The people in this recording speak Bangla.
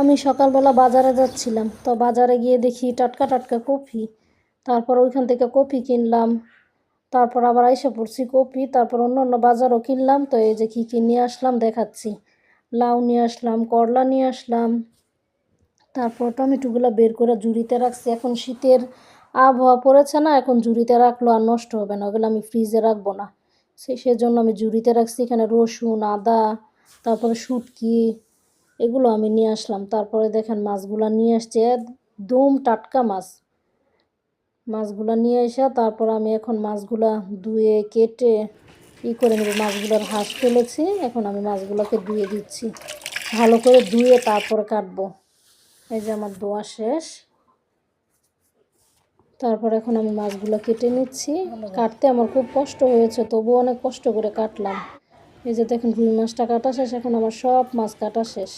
আমি সকালবেলা বাজারে যাচ্ছিলাম, তো বাজারে গিয়ে দেখি টাটকা টাটকা কপি। তারপর ওইখান থেকে কপি কিনলাম। তারপর আবার আইসা পড়ছি কপি, তারপর অন্য অন্য বাজারও কিনলাম। তো এই যে কী কী নিয়ে আসলাম দেখাচ্ছি। লাউ নিয়ে আসলাম, করলা নিয়ে আসলাম। তারপর টমেটোগুলো বের করে ঝুড়িতে রাখছি। এখন শীতের আবহাওয়া পড়েছে না, এখন ঝুড়িতে রাখলো আর নষ্ট হবে না, ওগুলো আমি ফ্রিজে রাখবো না। সেজন্য আমি ঝুড়িতে রাখছি। এখানে রসুন, আদা, তারপরে শুটকি, এগুলো আমি নিয়ে আসলাম। তারপরে দেখেন মাছগুলো নিয়ে আসছে, একদম টাটকা মাছ। মাছগুলো নিয়ে এসে তারপর আমি এখন মাছগুলা ধুয়ে কেটে করে নেব। মাছগুলোর হাঁস ফেলেছি, এখন আমি মাছগুলোকে ধুয়ে দিচ্ছি। ভালো করে ধুয়ে তারপরে কাটবো। এই যে আমার ধোয়া শেষ। তারপর এখন আমি মাছগুলো কেটে নিচ্ছি। কাটতে আমার খুব কষ্ট হয়েছে, তবুও অনেক কষ্ট করে কাটলাম। এই যে দেখেন রুই মাছটা কাটা শেষ, এখন আমার সব মাছ কাটা শেষ।